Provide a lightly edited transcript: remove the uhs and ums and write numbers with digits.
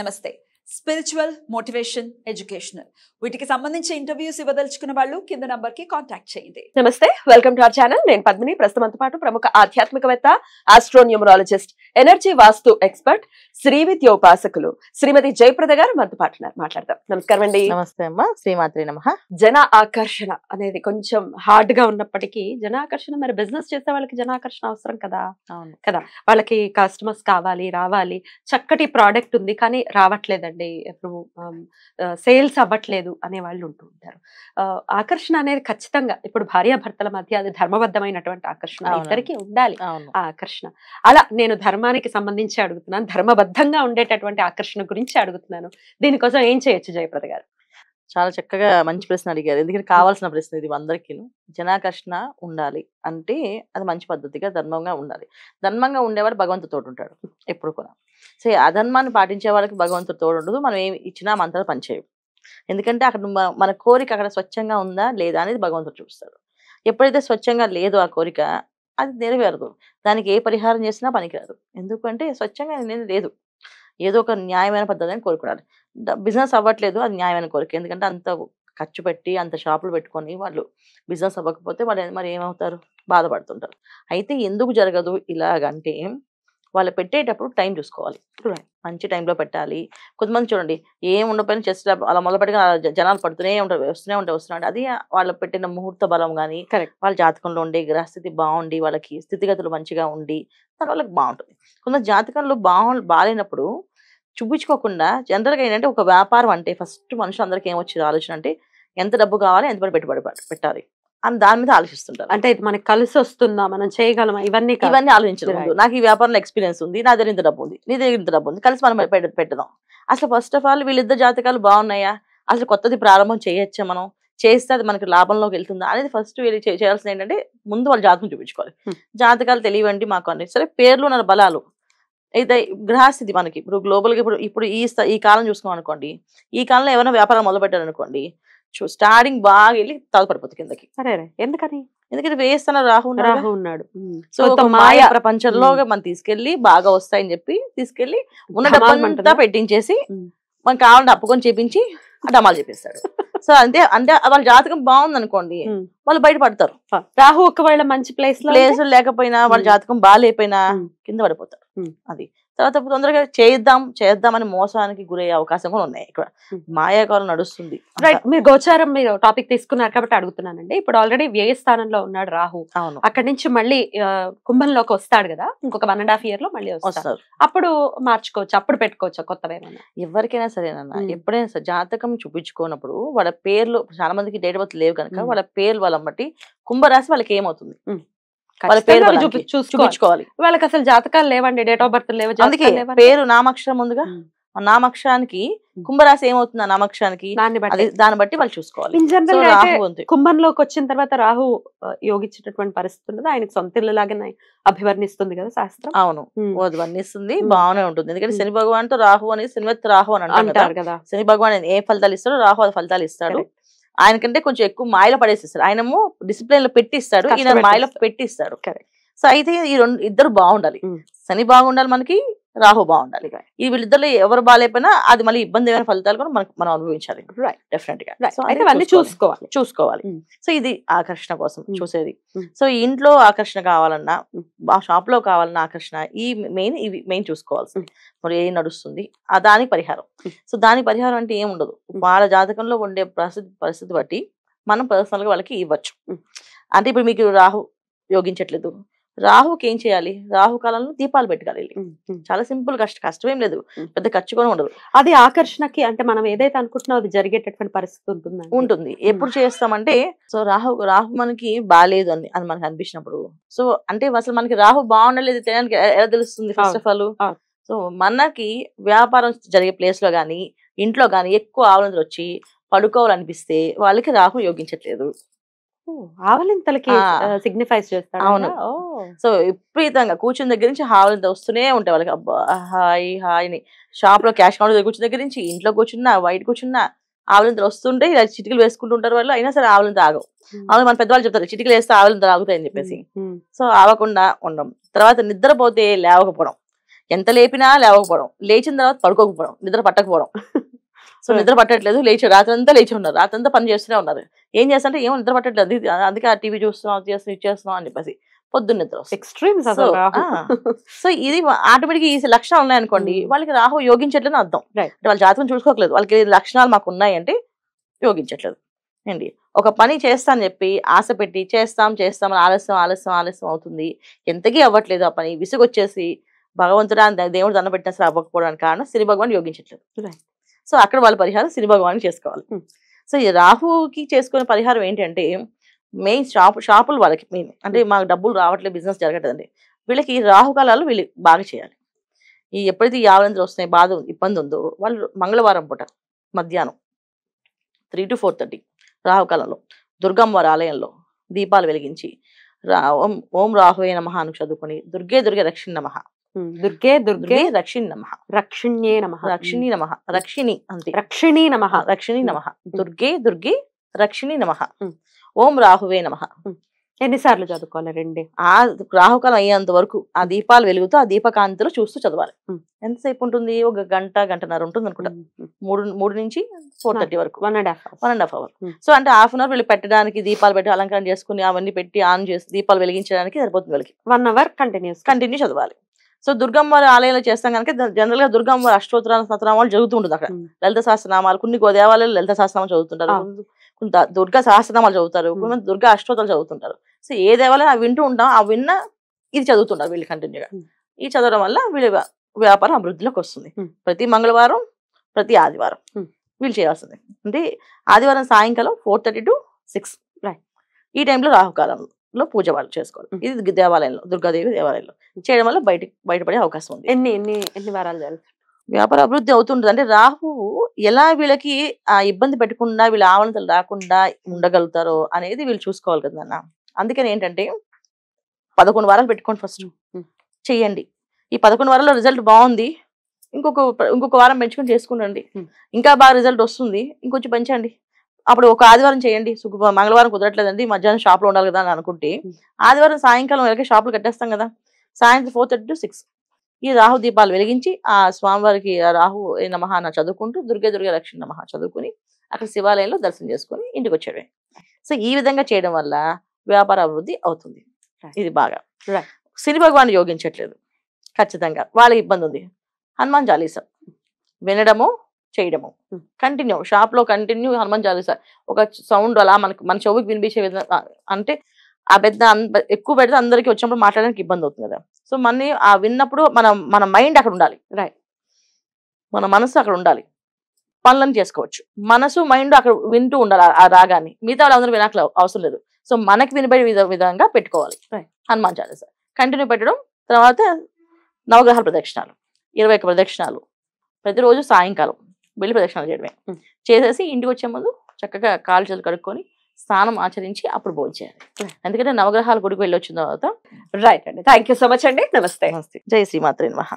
నమస్తే. Spiritual, motivation, educational వీటికి సంబంధించి ఇంటర్వ్యూస్ ఇవ్వదలుచుకున్న వాళ్ళు కింద నంబర్ కి కాంటాక్ట్ చేయండి. నమస్తే, వెల్కమ్ టు అవర్ ఛానల్. నేను పద్మిని. ప్రస్తుతంతో పాటు ప్రముఖ ఆధ్యాత్మికవేత్త, ఆస్ట్రోన్యూమరాలజిస్ట్, ఎనర్జీ వాస్తు ఎక్స్పర్ట్, శ్రీవిద్యోపాసకులు శ్రీమతి జయప్రద గారు మనతో పాటు మాట్లాడతాం. నమస్కారం అండి. నమస్తే అమ్మా. శ్రీమాత్రి నమః. జన ఆకర్షణ అనేది కొంచెం హార్డ్ గా ఉన్నప్పటికీ జనాకర్షణ, మరి బిజినెస్ చేసే వాళ్ళకి జనాకర్షణ అవసరం కదా. అవును కదా, వాళ్ళకి కస్టమర్స్ కావాలి, రావాలి, చక్కటి ప్రోడక్ట్ ఉంది కానీ రావట్లేదండి, ఇప్పుడు సేల్స్ అవ్వట్లేదు అనే వాళ్ళు ఉంటూ ఉంటారు. ఆకర్షణ అనేది ఖచ్చితంగా ఇప్పుడు భార్యాభర్తల మధ్య అది ధర్మబద్ధమైనటువంటి ఆకర్షణ, ఇద్దరికి ఉండాలి ఆ ఆకర్షణ. అలా నేను ధర్మానికి సంబంధించి అడుగుతున్నాను, ధర్మబద్ధంగా ఉండేటటువంటి ఆకర్షణ గురించి అడుగుతున్నాను. దీనికోసం ఏం చేయొచ్చు జయప్రద గారు? చాలా చక్కగా మంచి ప్రశ్న అడిగారు. ఎందుకంటే కావాల్సిన ప్రశ్న ఇది అందరికీ. జనాకర్షణ ఉండాలి అంటే అది మంచి పద్ధతిగా ధర్మంగా ఉండాలి. ధర్మంగా ఉండేవాడు భగవంతుడితో ఉంటాడు ఎప్పుడు కూడా. సో అధర్మాన్ని పాటించే వాళ్ళకి భగవంతుడు తోడు ఉండదు. మనం ఏమి ఇచ్చినా మంత్రాలు పనిచేయవు. ఎందుకంటే అక్కడ మన కోరిక అక్కడ స్వచ్ఛంగా ఉందా లేదా అనేది భగవంతుడు చూపిస్తాడు. ఎప్పుడైతే స్వచ్ఛంగా లేదో ఆ కోరిక, అది నెరవేరదు. దానికి ఏ పరిహారం చేసినా పనికిరాదు. ఎందుకంటే స్వచ్ఛంగా అనేది లేదు. ఏదో ఒక న్యాయమైన పద్ధతి అని కోరుకోవాలి. బిజినెస్ అవ్వట్లేదు, అది న్యాయమైన కోరిక. ఎందుకంటే అంత ఖర్చు పెట్టి అంత షాపులు పెట్టుకొని వాళ్ళు బిజినెస్ అవ్వకపోతే వాళ్ళు మరి ఏమవుతారు, బాధపడుతుంటారు. అయితే ఎందుకు జరగదు ఇలాగంటే, వాళ్ళు పెట్టేటప్పుడు టైం చూసుకోవాలి. మంచి టైంలో పెట్టాలి. కొంతమంది చూడండి, ఏం ఉండకపోయినా జస్ట్ అలా మొదలుపెట్టుగా జనాలు పడుతూనే ఉంటారు, వస్తున్నాడు. అది వాళ్ళు పెట్టిన ముహూర్త బలం కానీ, వాళ్ళ జాతకంలో ఉండే గ్రహస్థితి బాగుండి, వాళ్ళకి స్థితిగతులు మంచిగా ఉండి దాని వాళ్ళకి బాగుంటుంది. కొంత జాతకంలో బాగాలేనప్పుడు చూపించుకోకుండా జనరల్గా ఏంటంటే, ఒక వ్యాపారం అంటే ఫస్ట్ మనుషులందరికీ ఏమొచ్చేది ఆలోచన అంటే, ఎంత డబ్బు కావాలి, ఎంత పెట్టుబడి పెట్టాలి అని దాని మీద ఆలోచిస్తుంటారు. అంటే ఇది మనకి కలిసి వస్తుందా, మనం చేయగలమా, ఇవన్నీ ఆలోచించడం. నాకు ఈ వ్యాపారంలో ఎక్స్పీరియన్స్ ఉంది, నా దగ్గర ఇంత డబ్బు ఉంది, నీ దగ్గర ఇంత డబ్బు ఉంది, కలిసి మనం పెడదాం. అసలు ఫస్ట్ ఆఫ్ ఆల్ వీళ్ళిద్దరు జాతకాలు బాగున్నాయా, అసలు కొత్తది ప్రారంభం చేయొచ్చా, మనం చేస్తే అది మనకి లాభంలోకి వెళ్తుందా అనేది ఫస్ట్ వీళ్ళు చేయాల్సింది ఏంటంటే, ముందు వాళ్ళ జాతకం చూపించుకోవాలి. జాతకాలు తెలియవండి మాకు అన్ని, సరే పేర్లు ఉన్న బలాలు అయితే గ్రహస్థితి మనకి ఇప్పుడు గ్లోబల్గా ఇప్పుడు ఈ కాలం చూసుకోం అనుకోండి, ఈ కాలంలో ఏమైనా వ్యాపారం మొదలు పెట్టారనుకోండి, స్టార్టింగ్ బాగా వెళ్ళి తాగుపడిపోతుంది కిందకి. ఎందుకంటే వేస్తాన రాహు ఉన్నాడు. సో మాయ ప్రపంచంలో మనం తీసుకెళ్లి బాగా వస్తాయని చెప్పి తీసుకెళ్లి ఉన్న డబ్బంతా పెట్టించేసి మనకు కావాలంటే అప్పుకొని చేపించి డమాలు చెప్పేస్తాడు. సో అంటే వాళ్ళ జాతకం బాగుంది అనుకోండి, వాళ్ళు బయటపడతారు. రాహు ఒకవేళ మంచి ప్లేస్ లేకపోయినా, వాళ్ళ జాతకం బాగాలేకపోయినా కింద పడిపోతారు. అది తర్వాత తొందరగా చేద్దామని మోసానికి గురయ్యే అవకాశం కూడా ఉన్నాయి. ఇక్కడ మాయాకాలం నడుస్తుంది. రైట్, మీరు గోచారం మీరు టాపిక్ తీసుకున్నారు కాబట్టి అడుగుతున్నానండి. ఇప్పుడు ఆల్రెడీ వ్యయ స్థానంలో ఉన్నాడు రాహు. అవును. అక్కడి నుంచి మళ్ళీ కుంభంలోకి వస్తాడు కదా, ఇంకొక 1.5 year లో మళ్ళీ వస్తారు. అప్పుడు మార్చుకోవచ్చు, అప్పుడు పెట్టుకోవచ్చు కొత్తవేమన్నా. ఎవరికైనా సరేనన్నా, ఎప్పుడైనా సరే జాతకం చూపించుకున్నప్పుడు వాళ్ళ పేర్లు, చాలా మందికి డేట్ ఆఫ్ బర్త్ లేవు కనుక వాళ్ళ పేర్లు వాళ్ళ బట్టి కుంభరాశి వాళ్ళకి ఏమవుతుంది వాళ్ళ పేరు చూపించుకోవాలి. వాళ్ళకి అసలు జాతకాలు లేవండి, డేట్ ఆఫ్ బర్త్ లేవు. అందుకే పేరు నామక్షరం ముందుగా, నామక్షరానికి కుంభరాశి ఏమవుతుంది, ఆ నామక్షరానికి దాన్ని బట్టి వాళ్ళు చూసుకోవాలి. కుంభంలోకి వచ్చిన తర్వాత రాహు యోగించేటటువంటి పరిస్థితి ఉండదు, ఆయనకు సొంత ఇల్లు లాగానే అభివర్ణిస్తుంది కదా శాస్త్రం. అవును, అది వర్ణిస్తుంది, బాగానే ఉంటుంది. ఎందుకంటే శని భగవాన్ తో రాహు అని శనివత్ రాహు అని అంటారు కదా. శని భగవాన్ ఏ ఫలితాలు ఇస్తాడో రాహు అది ఫలితాలు ఇస్తాడు. ఆయనకంటే కొంచెం ఎక్కువ మాయలో పడేసిస్తాడు. ఆయనము డిసిప్లిన్ లో పెట్టిస్తాడు, ఈయన మాయలో పెట్టిస్తాడు. సో అయితే ఈ ఇద్దరు బాగుండాలి. శని బాగుండాలి, మనకి రాహు బాగుండాలి. ఈ వీళ్ళిద్దరు ఎవరు బాగాలేకపోయినా అది మళ్ళీ ఇబ్బంది అయిన ఫలితాలు కూడా మనం అనుభవించాలి డెఫినెట్ గా. చూసుకోవాలి. సో ఇది ఆకర్షణ కోసం చూసేది. సో ఇంట్లో ఆకర్షణ కావాలన్నా, షాప్ లో కావాలన్నా ఆకర్షణ, ఈ మెయిన్ చూసుకోవాల్సింది. మరి ఏం నడుస్తుంది దానికి పరిహారం. సో దానికి పరిహారం అంటే ఏం ఉండదు, వాళ్ళ జాతకంలో ఉండే పరిస్థితి బట్టి మనం పర్సనల్ గా వాళ్ళకి ఇవ్వచ్చు. అంటే ఇప్పుడు మీకు రాహు యోగించట్లేదు, రాహుకి ఏం చేయాలి, రాహు కాలంలో దీపాలు పెట్టాలి. చాలా సింపుల్, కష్టమేం లేదు, పెద్ద ఖర్చు కూడా ఉండదు. అది ఆకర్షణకి అంటే మనం ఏదైతే అనుకుంటున్నాం అది జరిగేటటువంటి పరిస్థితి ఉంటుంది. ఎప్పుడు చేస్తామంటే, సో రాహు మనకి బాగాలేదు అని మనకి అనిపించినప్పుడు, సో అంటే అసలు మనకి రాహు బాగుండలేదు తెలియడానికి ఎలా తెలుస్తుంది? ఫస్ట్ ఆఫ్ ఆల్, సో మనకి వ్యాపారం జరిగే ప్లేస్ లో గానీ ఇంట్లో గానీ ఎక్కువ ఆవలింతలు వచ్చి పడుకోవాలనిపిస్తే వాళ్ళకి రాహు యోగించట్లేదు. ఆవలింతలకి సిగ్నిఫైస్ చేస్తాడు. అవును. సో విపరీతంగా కూర్చుని దగ్గర నుంచి ఆవలింత వస్తూనే ఉంటాయి వాళ్ళకి. అబ్బా హాయ్ హాయ్, షాప్ లో క్యాష్ కౌంటర్ దగ్గర కూర్చున్న దగ్గర నుంచి ఇంట్లో కూర్చున్నా బయట కూర్చున్నా ఆవలింతలు వస్తుంటే ఇలా చిటికలు వేసుకుంటుంటారు వాళ్ళు. అయినా సరే ఆవలింత ఆగవు. మన పెద్దవాళ్ళు చెప్తారు చిటికలు వేస్తే ఆవలింతలు ఆగుతాయని చెప్పేసి. సో ఆగకుండా ఉండడం. తర్వాత నిద్రపోతే లేవకపోవడం, ఎంత లేపినా లేవకపోవడం, లేచిన తర్వాత పడుకోకపోవడం, నిద్ర పట్టకపోవడం. సో నిద్ర పట్టట్లేదు, రాత్రంతా లేచి ఉన్నారు, రాత్రంతా పని చేస్తూనే ఉన్నారు. ఏం చేస్తుంటే ఏమో నిద్ర పట్టట్లేదు, అందుకే ఆ టీవీ చూస్తున్నాం, అది చేస్తున్నాం, ఇది చేస్తున్నాం అని చెప్పేసి పొద్దున్న నిద్ర వస్తుంది. ఎక్స్ట్రీమ్స్ సో సో ఇది ఆటోమేటిక్ ఈ లక్షణాలు ఉన్నాయనుకోండి, వాళ్ళకి రాహు యోగించట్లేదు అర్థం. అంటే వాళ్ళ జాతకం చూసుకోవట్లేదు, వాళ్ళకి లక్షణాలు మాకు ఉన్నాయి అంటే యోగించట్లేదు అండి. ఒక పని చేస్తానని చెప్పి ఆశ పెట్టి చేస్తాం అని ఆలస్యం అవుతుంది, ఎంతకీ అవ్వట్లేదు. ఆ పని విసుగొచ్చేసి భగవంతుడా దేవుడు దండ పెట్టినా సరే అవ్వకపోవడానికి కారణం శని భగవాన్ యోగించట్లేదు. సో అక్కడ వాళ్ళ పరిహారం శని భగవాన్ చేసుకోవాలి. సో ఈ రాహుకి చేసుకునే పరిహారం ఏంటంటే మెయిన్ షాపులు వాళ్ళకి మెయిన్, అంటే మాకు డబ్బులు రావట్లేదు, బిజినెస్ జరగట్లేదండి, వీళ్ళకి రాహుకాలాలు వీళ్ళు బాగా చేయాలి. ఎప్పుడైతే ఈ ఆవలంతులు వస్తున్నాయి, ఇబ్బంది ఉందో వాళ్ళు మంగళవారం పూట మధ్యాహ్నం 3 to 4:30 రాహుకాలంలో దుర్గమ్మవారి ఆలయంలో దీపాలు వెలిగించి ఓం రాహువే నమః అని చదువుకొని దుర్గే రక్షిణి నమః, దుర్గే రక్షిణి నమః, రక్షిణ్యే నమః, రక్షిణి నమః, రక్షిణి అంతే, రక్షిణీ నమః, రక్షిణి నమః, దుర్గే రక్షిణి నమః, ఓం రాహువే నమః. ఎన్నిసార్లు చదువుకోవాలి? 2 ఆ రాహుకాలం అయ్యేంత వరకు ఆ దీపాలు వెలుగుతూ ఆ దీపకాంతిలో చూస్తూ చదవాలి. ఎంతసేపు ఉంటుంది? ఒక గంటన్నర ఉంటుంది అనుకుంటా, 3 నుంచి 4:30 వరకు, 1.5 hour. సో అంటే ½ an hour వీళ్ళు పెట్టడానికి, దీపాలు పెట్టి అలంకరణ చేసుకుని అవన్నీ పెట్టి ఆన్ చేసి దీపాలు వెలిగించడానికి సరిపోతుంది. వీళ్ళకి 1 hour కంటిన్యూ చదవాలి. సో దుర్గమ్మవారి ఆలయంలో చేస్తాం కనుక జనరల్ గా దుర్గమ్మవారి అష్టోత్తరాలు జరుగుతూ ఉంటుంది అక్కడ. లలిత సహస్రనామాలు, కొన్ని దేవాలయాలు లలిత సహస్రనామాలు చదువుతుంటారు, కొంత దుర్గా సహస్రనామాలు చదువుతారు, కొంతమంది దుర్గా అష్టోత్తరాలు చదువుతుంటారు. సో ఏ దేవాలయం అవి వింటూ ఉంటాం, ఆ విన్న ఇది చదువుతుంటారు వీళ్ళు కంటిన్యూగా. ఈ చదవడం వల్ల వీళ్ళ వ్యాపారం అభివృద్ధిలోకి వస్తుంది. ప్రతి మంగళవారం, ప్రతి ఆదివారం వీళ్ళు చేయాల్సింది. అంటే ఆదివారం సాయంకాలం 4:30 to 6 ఈ టైంలో రాహుకాలంలో పూజ వాళ్ళు చేసుకోవాలి. ఇది దేవాలయంలో, దుర్గాదేవి దేవాలయంలో చేయడం వల్ల బయటపడే అవకాశం ఉంది. ఎన్ని వారాలు జరుగుతుంది? వ్యాపార అభివృద్ధి అవుతుంటుంది. అంటే రాహు ఎలా వీళ్ళకి ఆ ఇబ్బంది పెట్టకుండా, వీళ్ళ ఆవరణలు రాకుండా ఉండగలుగుతారో అనేది వీళ్ళు చూసుకోవాలి కదా అన్న. అందుకని ఏంటంటే 11 వారాలు పెట్టుకోండి, ఫస్ట్ చెయ్యండి. ఈ 11 వారాల్లో రిజల్ట్ బాగుంది, ఇంకొక వారం పెంచుకొని చేసుకుంటండి, ఇంకా బాగా రిజల్ట్ వస్తుంది, ఇంకొంచెం పెంచండి. అప్పుడు ఒక ఆదివారం చేయండి, మంగళవారం కుదరట్లేదండి, మధ్యాహ్నం షాప్లో ఉండాలి కదా అని అనుకుంటే ఆదివారం సాయంకాలం వరకు షాపులు కట్టేస్తాం కదా, సాయంత్రం 4:30 to 6 ఈ రాహు దీపాలు వెలిగించి ఆ స్వామివారికి రాహు నమః అని చదువుకుంటూ దుర్గే రక్షిణి నమః చదువుకుని అక్కడ శివాలయంలో దర్శనం చేసుకుని ఇంటికి వచ్చేయడమే. సో ఈ విధంగా చేయడం వల్ల వ్యాపార అభివృద్ధి అవుతుంది. ఇది బాగా శని భగవాన్ యోగించట్లేదు, ఖచ్చితంగా వాళ్ళకి ఇబ్బంది ఉంది. హనుమాన్ చాలీసా వినడము, చేయడము కంటిన్యూ, షాప్లో కంటిన్యూ హనుమాన్ చాలీసా ఒక సౌండ్ అలా మన చెవుకి వినిపించే విధంగా, అంటే ఆ పెద్ద ఎక్కువ పెడితే అందరికీ వచ్చినప్పుడు మాట్లాడడానికి ఇబ్బంది అవుతుంది కదా. సో ఆ విన్నప్పుడు మన మైండ్ అక్కడ ఉండాలి, మన మనసు అక్కడ ఉండాలి, పనులను చేసుకోవచ్చు. మనసు మైండ్ అక్కడ వింటూ ఉండాలి ఆ రాగాన్ని, మిగతా వాళ్ళందరూ వినక అవసరం లేదు. సో మనకి వినబడే విధంగా పెట్టుకోవాలి హనుమాన్ చాలీసా. కంటిన్యూ పెట్టడం, తర్వాత నవగ్రహాల ప్రదక్షిణాలు 21 ప్రదక్షిణాలు ప్రతిరోజు సాయంకాలం వెళ్ళి ప్రదక్షిణాలు చేయడమే. చేసేసి ఇంటికి వచ్చే ముందు చక్కగా కాళ్ళు చేతులు కడుక్కొని స్నానం ఆచరించి అప్పుడు భోజనం చేయాలి. ఎందుకంటే నవగ్రహాల గుడికి వెళ్ళి వచ్చిన తర్వాత. రైట్ అండి, థ్యాంక్ యూ సో మచ్ అండి, నమస్తే. జై శ్రీమాత్రే నమః.